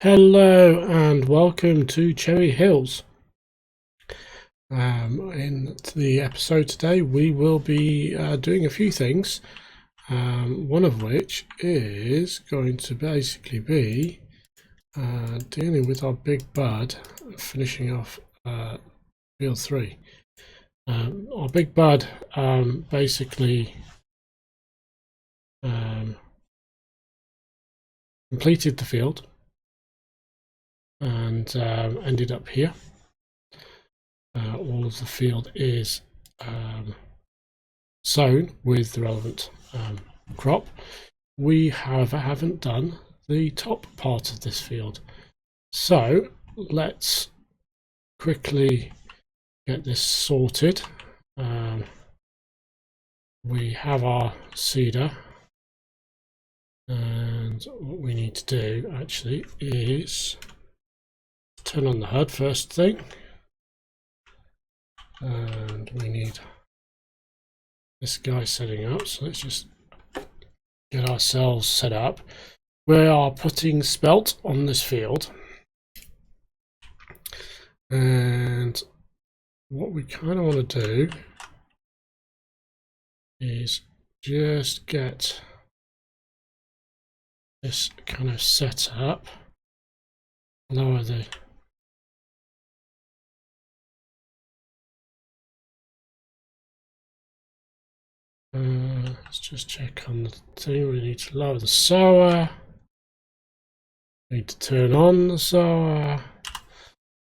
Hello and welcome to Cherry Hills. In the episode today we will be doing a few things, one of which is going to basically be dealing with our big bud, finishing off field 3. Our big bud basically completed the field and ended up here. All of the field is sown with the relevant crop. We haven't done the top part of this field, so let's quickly get this sorted. We have our seeder, and what we need to do actually is turn on the HUD first thing, and we need this guy setting up. So let's just get ourselves set up. We are putting spelt on this field, and what we kind of want to do is just get this kind of set up, lower the let's just check on the thing. We need to lower the sower, we need to turn on the sower,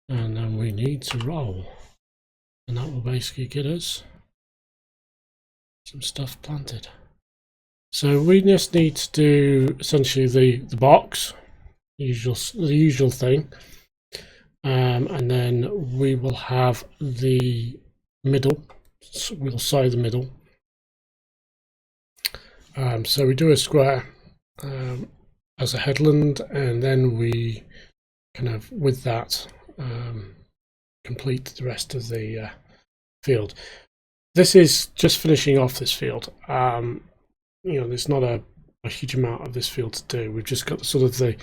and then we need to roll, and that will basically get us some stuff planted. So we just need to do essentially the box, the usual thing, and then we will have the middle. So we'll sow the middle. So we do a square as a headland, and then we kind of with that complete the rest of the field. This is just finishing off this field. There's not a huge amount of this field to do. We've just got sort of the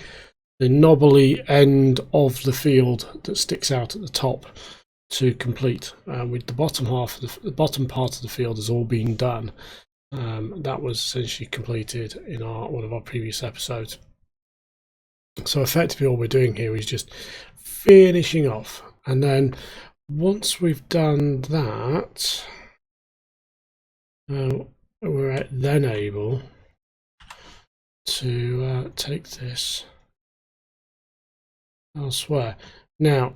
knobbly end of the field that sticks out at the top to complete. With the bottom half of the bottom part of the field has all been done. That was essentially completed in one of our previous episodes. So effectively all we're doing here is just finishing off, and then once we've done that, we're then able to take this elsewhere. Now,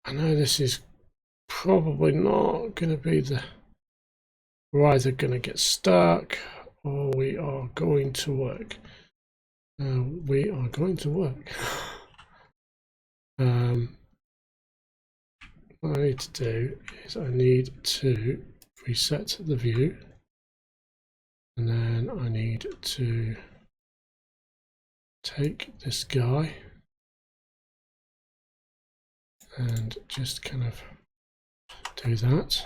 I know this is probably not going to be we're either going to get stuck or we are going to work. We are going to work. What I need to do is I need to reset the view, and then I need to take this guy and just kind of do that.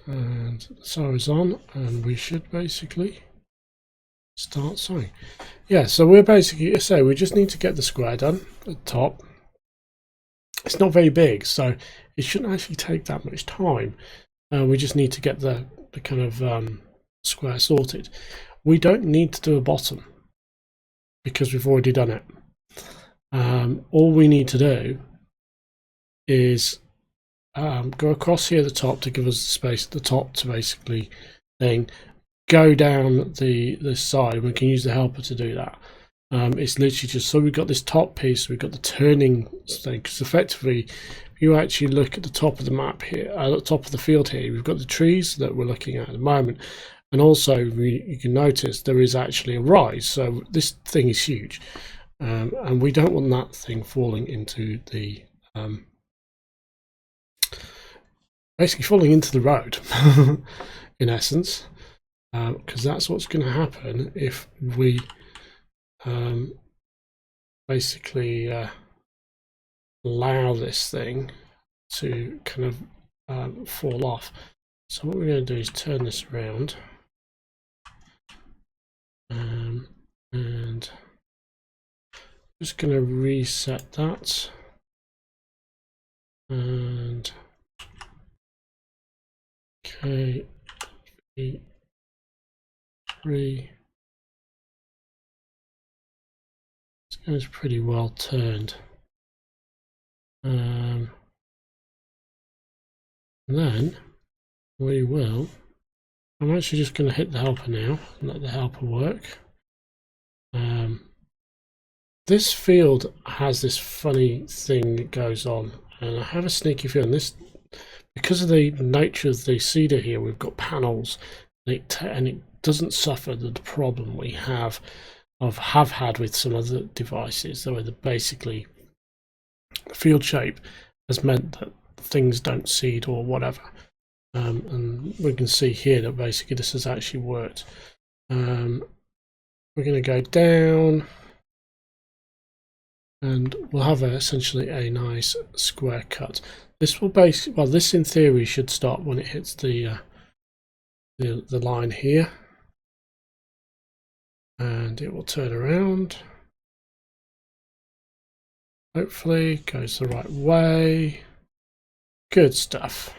And the sower is on, and we should basically start sowing. Yeah, so we're basically we just need to get the square done at the top. It's not very big, so it shouldn't actually take that much time. We just need to get the kind of square sorted. We don't need to do a bottom because we've already done it. All we need to do is go across here at the top to give us the space at the top to basically go down the side. We can use the helper to do that. It's literally just, so we've got this top piece, we've got the turning thing, because effectively if you actually look at the top of the map here, at the top of the field here, we've got the trees that we're looking at the moment, and also you can notice there is actually a rise, so this thing is huge, and we don't want that thing falling into the basically falling into the road in essence, because that's what's going to happen if we basically allow this thing to kind of fall off. So what we're going to do is turn this around, Just going to reset that. And K, 3. It's pretty well turned. And then we will. I'm actually just going to hit the helper now and let the helper work. This field has this funny thing that goes on, and I have a sneaky feeling this, because of the nature of the cedar here, we've got panels, and it doesn't suffer the problem we have had with some other devices, where basically the field shape has meant that things don't seed or whatever. And we can see here that basically this has actually worked. We're going to go down, and we'll have essentially a nice square cut. This will this in theory should start when it hits the line here, and it will turn around. Hopefully goes the right way. Good stuff.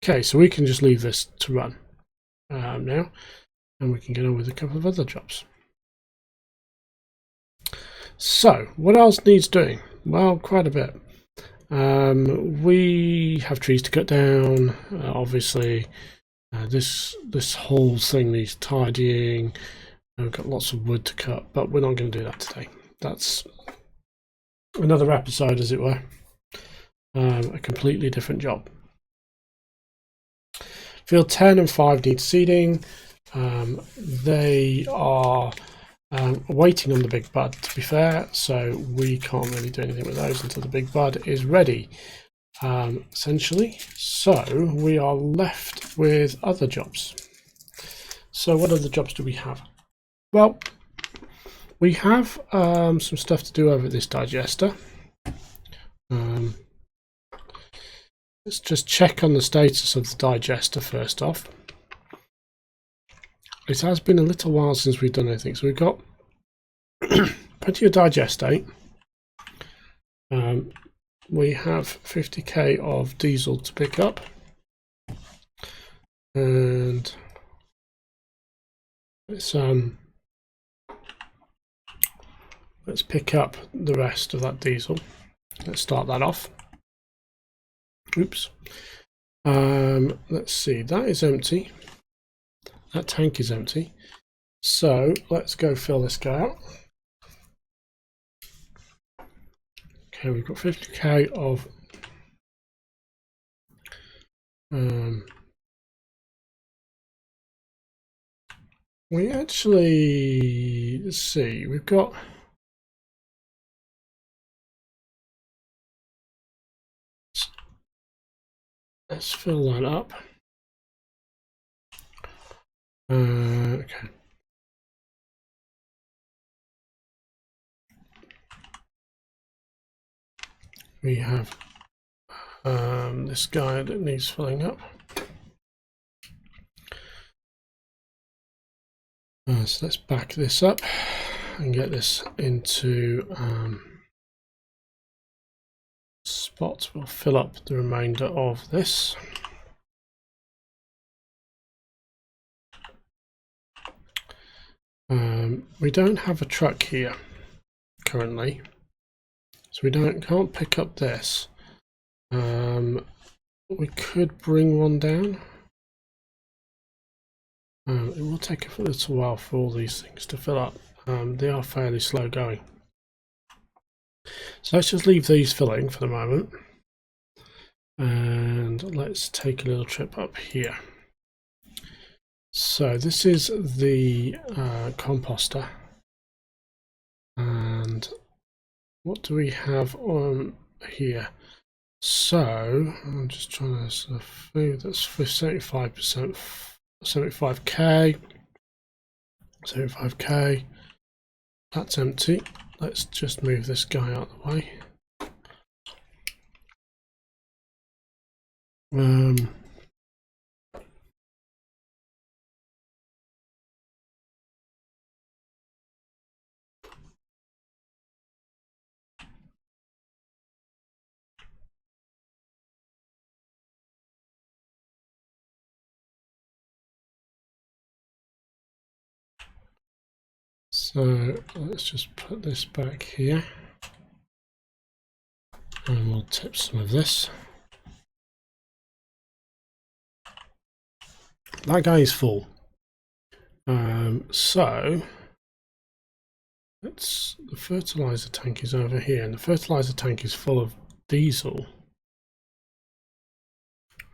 Okay, so we can just leave this to run now, and we can get on with a couple of other jobs. So what else needs doing? Well, quite a bit. We have trees to cut down. Obviously, this whole thing needs tidying. We've got lots of wood to cut, but we're not going to do that today. That's another episode, as it were. A completely different job. Field 10 and 5 need seeding. They are waiting on the big bud, to be fair, so we can't really do anything with those until the big bud is ready, essentially. So we are left with other jobs. So what other jobs do we have? Well, we have some stuff to do over at this digester. Let's just check on the status of the digester first off. It has been a little while since we've done anything, so we've got plenty of digestate. We have 50k of diesel to pick up, and let's pick up the rest of that diesel. Let's start that off. Oops. Let's see, that is empty. That tank is empty. So let's go fill this guy up. Okay, we've got 50k of we actually, let's see, we've got let's fill that up. Okay. We have this guy that needs filling up. So let's back this up and get this into spot. We'll fill up the remainder of this. We don't have a truck here currently, so we can't pick up this. We could bring one down. It will take a little while for all these things to fill up. They are fairly slow going. So let's just leave these filling for the moment. And let's take a little trip up here. So this is the composter. And what do we have on here? So I'm just trying to sort of food that's for 75%, 75k, 75k. That's empty. Let's just move this guy out of the way. So let's just put this back here, and we'll tip some of this. That guy is full. So the fertilizer tank is over here, and the fertilizer tank is full of diesel.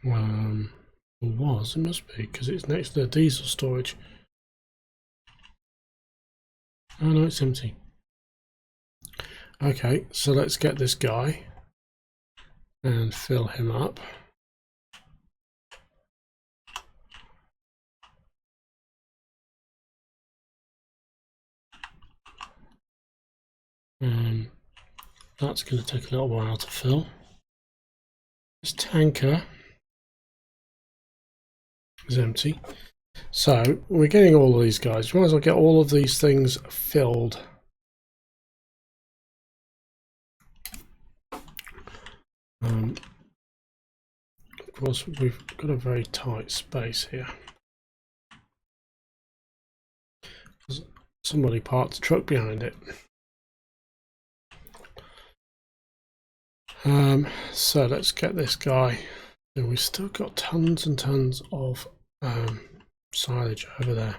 It must be, because it's next to the diesel storage. Oh no, it's empty. Okay, so let's get this guy and fill him up. That's going to take a little while to fill. This tanker is empty. So we're getting all of these guys. We might as well get all of these things filled. Of course, we've got a very tight space here. Somebody parked the truck behind it. So let's get this guy. And we've still got tons and tons of silage over there.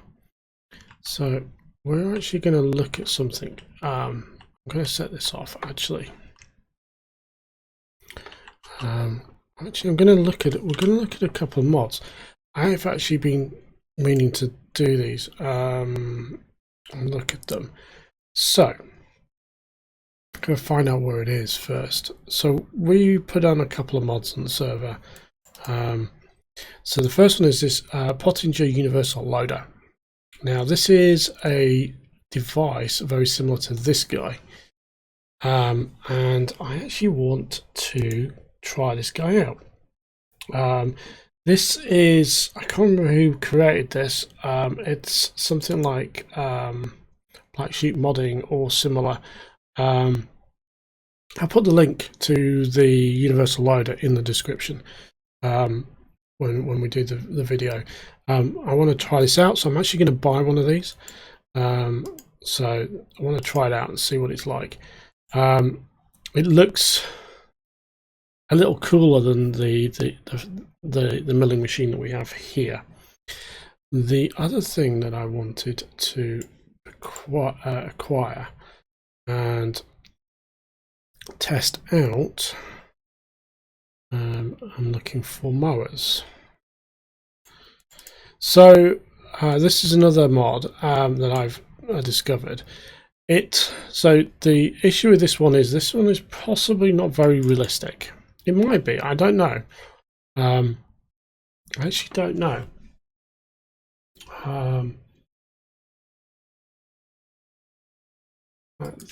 So we're actually going to look at something. I'm going to set this off actually. Actually, I'm going to look at it. We're going to look at a couple of mods. I have actually been meaning to do these and look at them. So I'm going to find out where it is first. So we put on a couple of mods on the server. So the first one is this Poettinger Universal Loader. Now this is a device very similar to this guy, and I actually want to try this guy out. This is, I can't remember who created this. It's something like Black Sheep Modding or similar. I'll put the link to the Universal Loader in the description when we do the video. I want to try this out, so I'm actually going to buy one of these. So I want to try it out and see what it's like. It looks a little cooler than the milling machine that we have here. The other thing that I wanted to acquire and test out, I'm looking for mowers. So this is another mod that I've discovered. So the issue with this one is possibly not very realistic. It might be, I don't know. I actually don't know.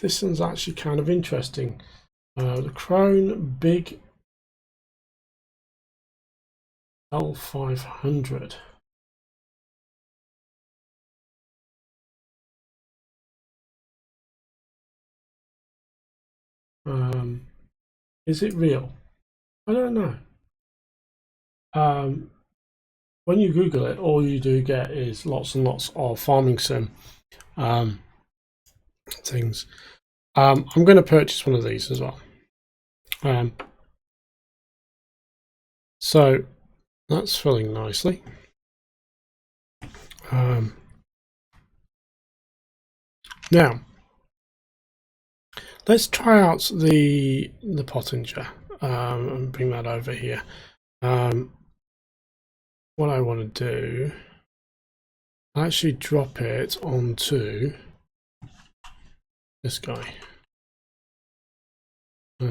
This one's actually kind of interesting. The Krone Big L500. Is it real? I don't know. When you Google it, all you do get is lots and lots of farming sim things. I'm going to purchase one of these as well. So that's filling nicely. Now let's try out the Poettinger and bring that over here. What I want to do, I actually drop it onto this guy. What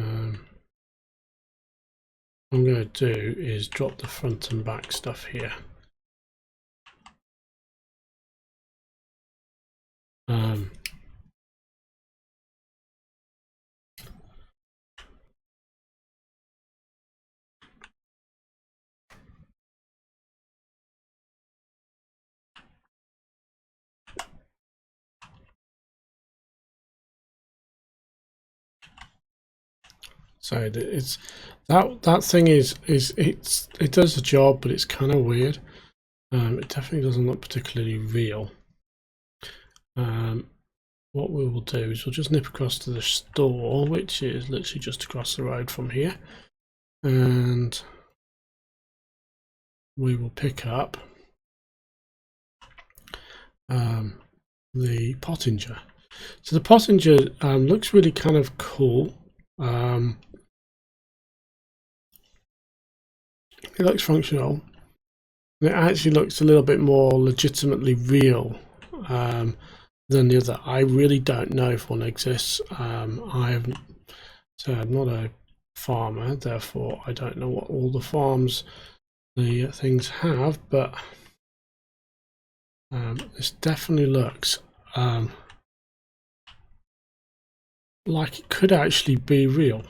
I'm going to do is drop the front and back stuff here. So it's that thing it does the job, but it's kind of weird. It definitely doesn't look particularly real. what we will do is we'll just nip across to the store, which is literally just across the road from here, and we will pick up the Poettinger. So the Poettinger looks really kind of cool. It looks functional. It actually looks a little bit more legitimately real than the other. I really don't know if one exists. I'm not a farmer, therefore I don't know what all the farms the things have, but this definitely looks like it could actually be real.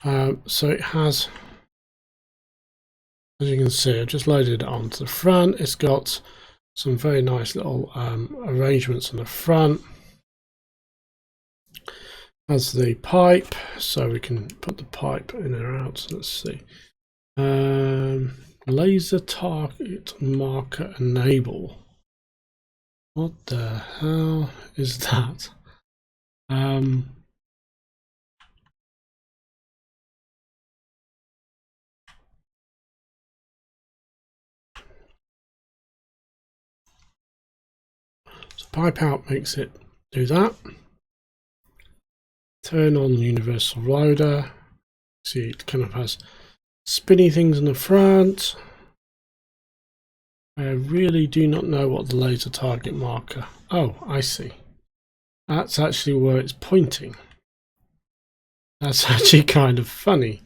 So it has, as you can see, I've just loaded it onto the front. It's got some very nice little arrangements on the front. Has the pipe, so we can put the pipe in or out. So let's see. Laser target marker enable. What the hell is that? So pipe out makes it do that. Turn on the Universal Loader. See, it kind of has spinny things in the front. I really do not know what the laser target marker. Oh, I see. That's actually where it's pointing. That's actually kind of funny.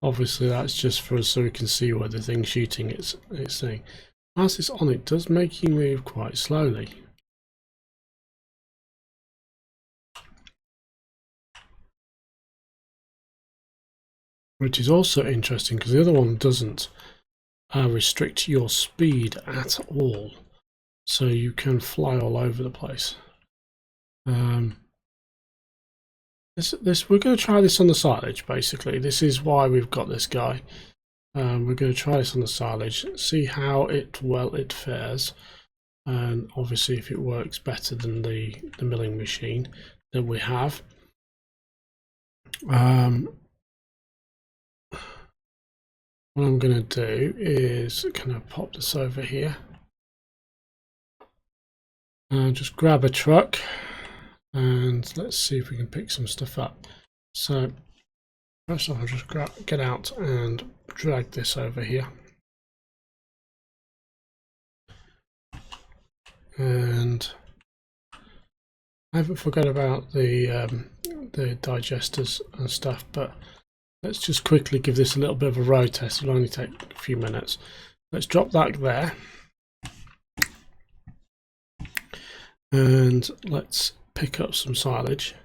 Obviously, that's just for us so we can see where the thing's shooting it's saying. As it's on, it does make you move quite slowly. Which is also interesting because the other one doesn't restrict your speed at all. So you can fly all over the place. This we're going to try this on the silage. Basically, this is why we've got this guy. We're going to try this on the silage, see how it fares, and obviously if it works better than the milling machine that we have. What I'm going to do is kind of pop this over here. Just grab a truck and let's see if we can pick some stuff up. So first off, I'll just get out and drag this over here. And I haven't forgot about the digesters and stuff, but let's just quickly give this a little bit of a road test. It'll only take a few minutes. Let's drop that there. And let's pick up some silage.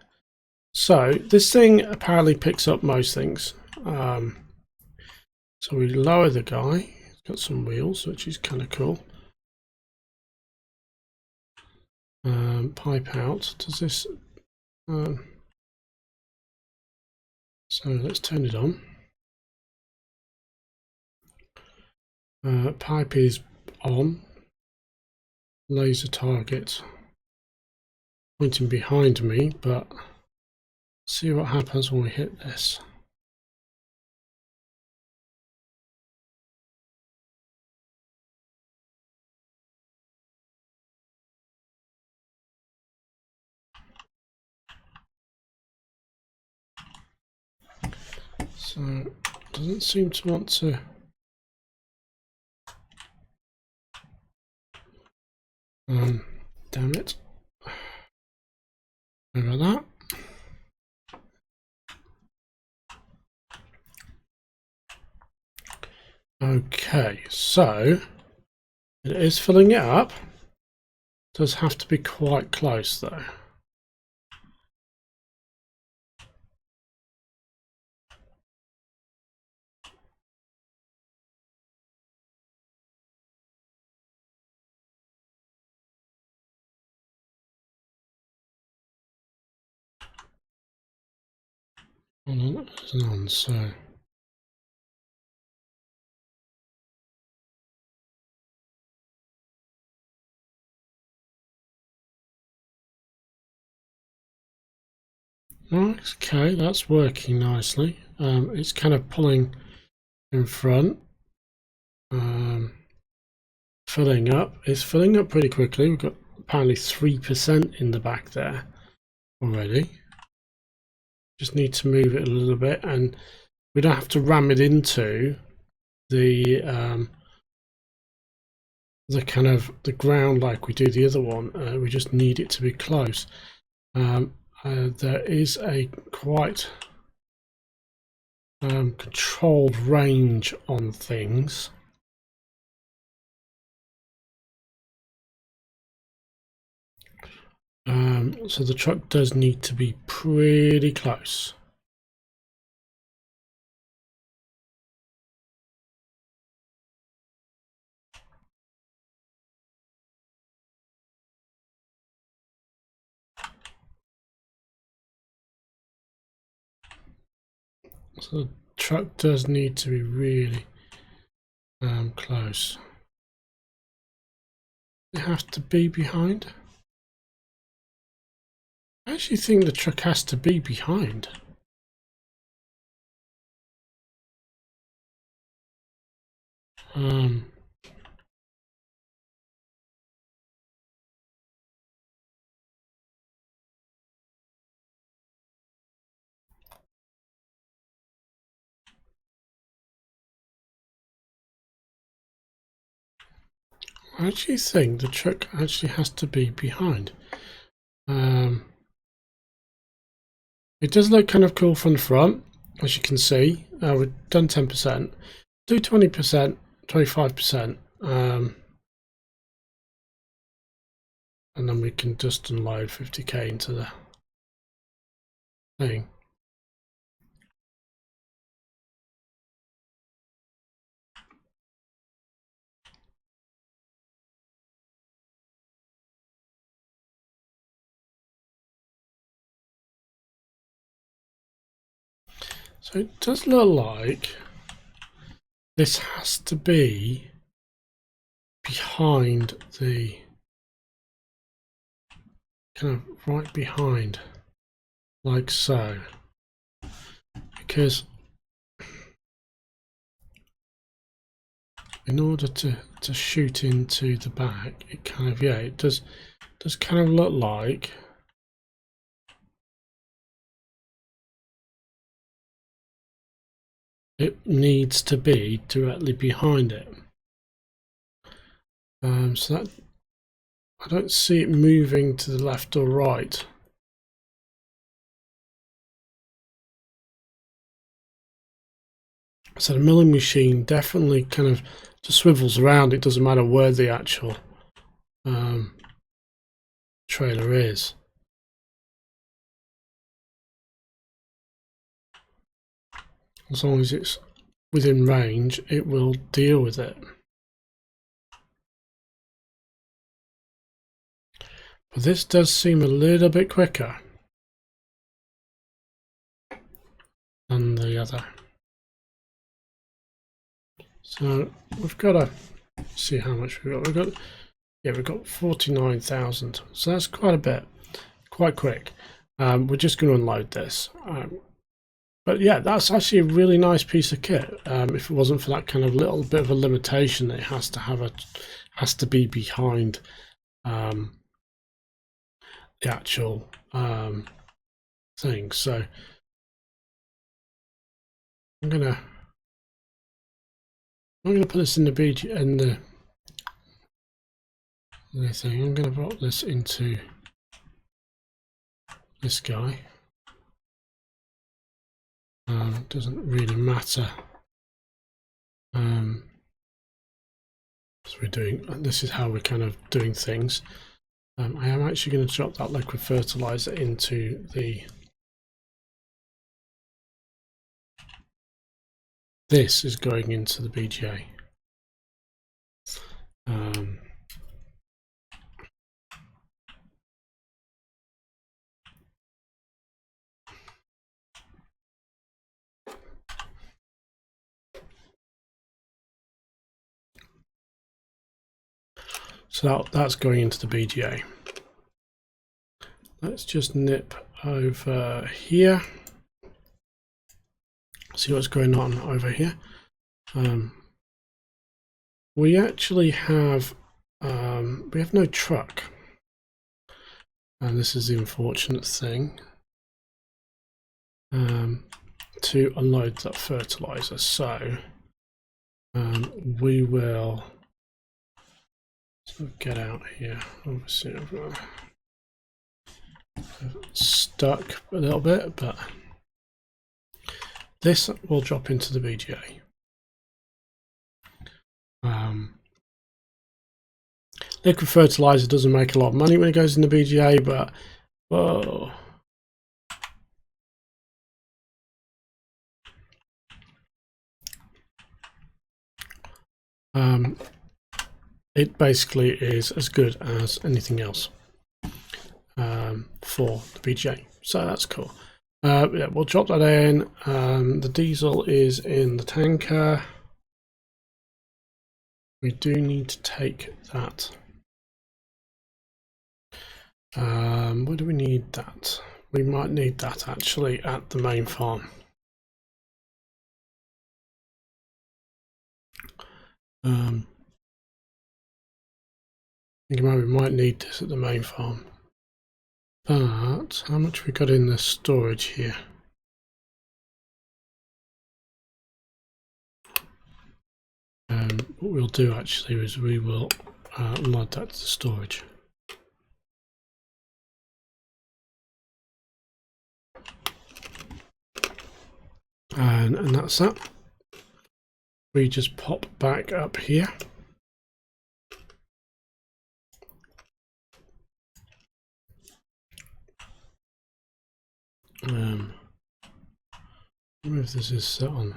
So this thing apparently picks up most things. So we lower the guy. He's got some wheels, which is kind of cool. Pipe out. Does this... so let's turn it on. Pipe is on. Laser target pointing behind me, but see what happens when we hit this. So it doesn't seem to want to. Damn it. Sorry about that. Okay, so it is filling it up. Does have to be quite close though. Hold on, it's on, so Okay, that's working nicely. It's kind of pulling in front, filling up. It's filling up pretty quickly. We've got apparently 3% in the back there already. Just need to move it a little bit, and we don't have to ram it into the kind of the ground like we do the other one. We just need it to be close. There is a quite controlled range on things. So the truck does need to be pretty close. So the truck does need to be really close. It has to be behind. I actually think the truck has to be behind. I actually think the truck actually has to be behind. It does look kind of cool from the front, as you can see. We've done 10%. Do 20%, 25%, and then we can just unload 50k into the thing. So it does look like this has to be behind the, kind of right behind, like so, because in order to shoot into the back, it kind of, yeah, it does kind of look like it needs to be directly behind it. So that, I don't see it moving to the left or right. So the milling machine definitely kind of just swivels around. It doesn't matter where the actual trailer is. As long as it's within range, it will deal with it. But this does seem a little bit quicker than the other. So we've got to see how much we've got. We've got 49,000. So that's quite a bit, quite quick. We're just going to unload this. But yeah, that's actually a really nice piece of kit. If it wasn't for that kind of little bit of a limitation that it has to be behind the actual thing. So I'm gonna put this in the BG and the thing. I'm gonna put this into this guy. It doesn't really matter. So we're doing. This is how we're kind of doing things. I am actually going to drop that liquid fertilizer into the. This is going into the BGA. So that's going into the BGA. Let's just nip over here. See what's going on over here. We actually have we have no truck, and this is the unfortunate thing, to unload that fertilizer. So we will get out here. Obviously I've stuck a little bit, but this will drop into the BGA. Liquid fertilizer doesn't make a lot of money when it goes in the BGA, but whoa. It basically is as good as anything else for the BGA, so that's cool. Yeah, we'll drop that in. The diesel is in the tanker. We do need to take that. Where do we need that? We might need that actually at the main farm. I think we might need this at the main farm. But how much we got in the storage here? What we'll do actually is we will load that to storage. And that's that. We just pop back up here. I don't know if this is set on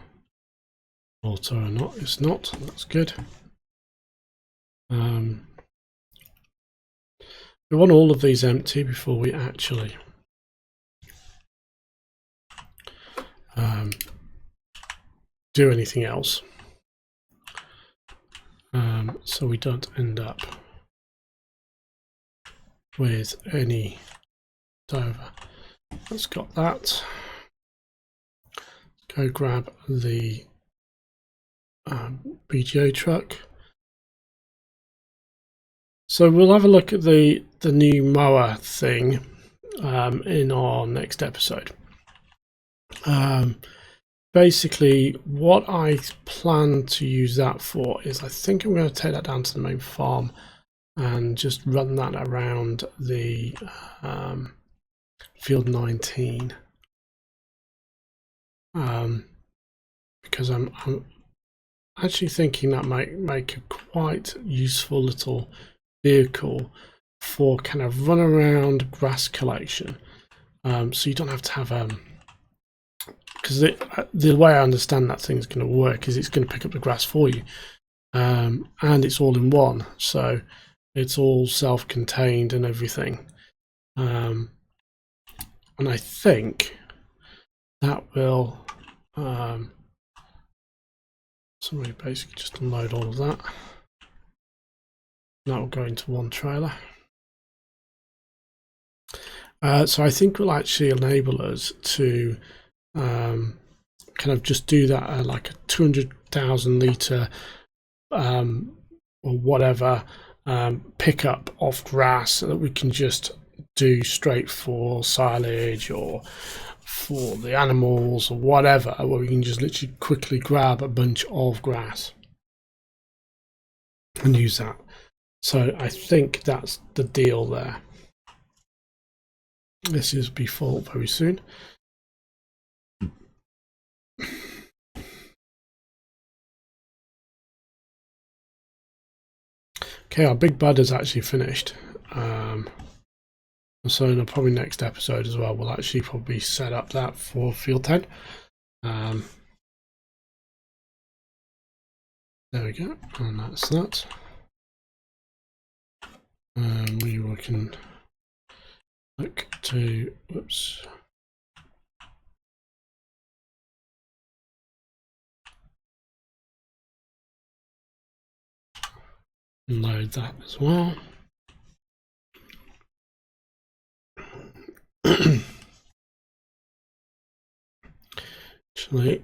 auto or not. It's not. That's good. We want all of these empty before we actually do anything else, so we don't end up with any over. Let's got that. Go grab the BGA truck. So we'll have a look at the new mower thing in our next episode. Basically, what I plan to use that for is I think I'm going to take that down to the main farm and just run that around the field 19, because I'm actually thinking that might make a quite useful little vehicle for kind of run around grass collection. So you don't have to have because the way I understand that thing's going to work is it's going to pick up the grass for you, and it's all in one, so it's all self-contained and everything. And I think that will somebody basically just unload all of that. That will go into one trailer. So I think will actually enable us to kind of just do that at like a 200,000 litre or whatever pickup of grass, so that we can just do straight for silage or for the animals or whatever, where we can just literally quickly grab a bunch of grass and use that. So I think that's the deal there. This is default very soon. Okay, our big bud is actually finished. So in the probably next episode as well, we'll actually probably set up that for field 10. There we go, and that's that. We can look to, whoops. Load that as well. Actually,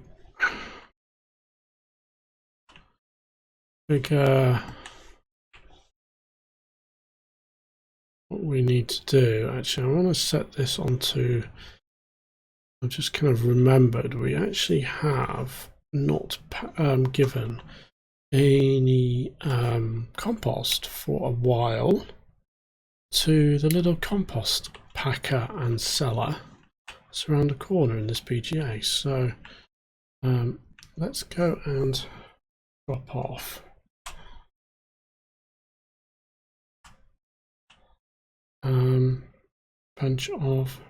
what we need to do, actually, I want to set this onto, I just kind of remembered we actually have not given any compost for a while to the little compost packer and seller that's around the corner in this BGA. So let's go and drop off bunch of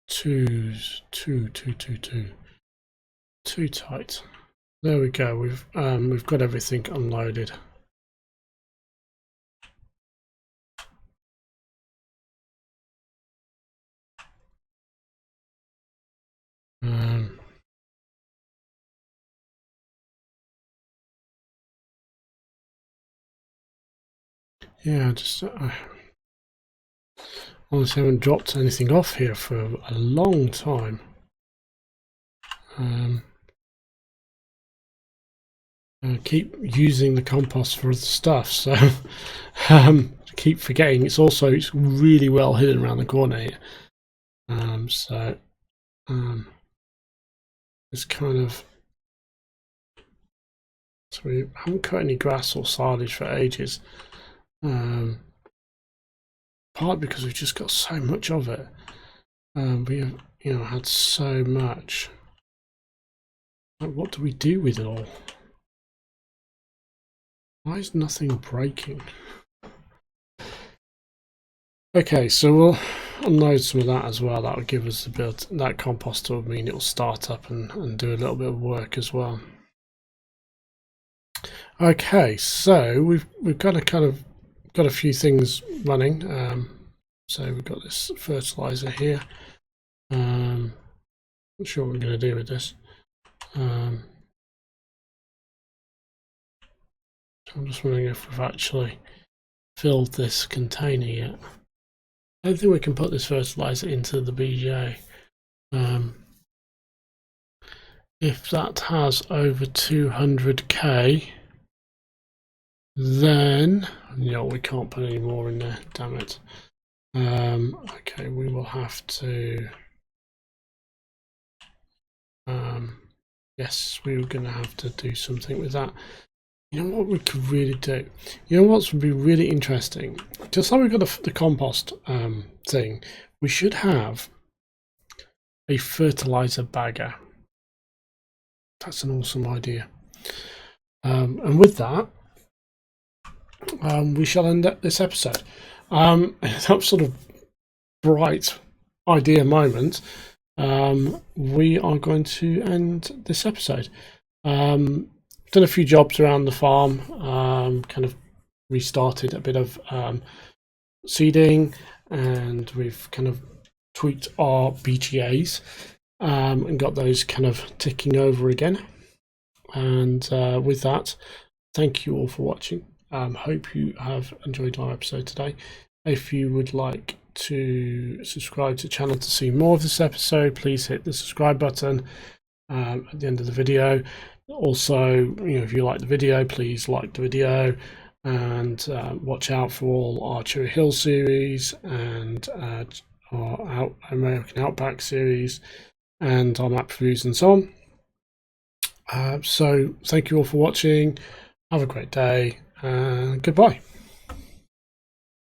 too tight. There we go. We've got everything unloaded. Yeah, just honestly haven't dropped anything off here for a long time. I keep using the compost for other stuff, so keep forgetting it's really well hidden around the corner here. It's kind of, so we haven't cut any grass or silage for ages. Partly because we've just got so much of it. We have, had so much. Like, what do we do with it all? Why is nothing breaking? Okay, so we'll unload some of that as well. That will give us a bit. That compost will mean it will start up and do a little bit of work as well. Okay, so we've got a few things running. So we've got this fertilizer here. Not sure what we're going to do with this. So I'm just wondering if we've actually filled this container yet. I don't think we can put this fertilizer into the BGA. If that has over 200k, then we can't put any more in there. Damn it. Okay, we will have to. Yes, we were going to have to do something with that. You know what we could really do? You know what would be really interesting? Just like we've got the compost thing, we should have a fertilizer bagger. That's an awesome idea. And with that, we shall end this episode. That sort of bright idea moment. We are going to end this episode. Done a few jobs around the farm, kind of restarted a bit of seeding, and we've kind of tweaked our BGAs and got those kind of ticking over again. And with that, thank you all for watching. Hope you have enjoyed our episode today. If you would like to subscribe to the channel to see more of this episode, please hit the subscribe button at the end of the video. Also, if you like the video, please like the video, and watch out for all our Cherry Hill series and our American Outback series and our map reviews and so on. So thank you all for watching. Have a great day and goodbye.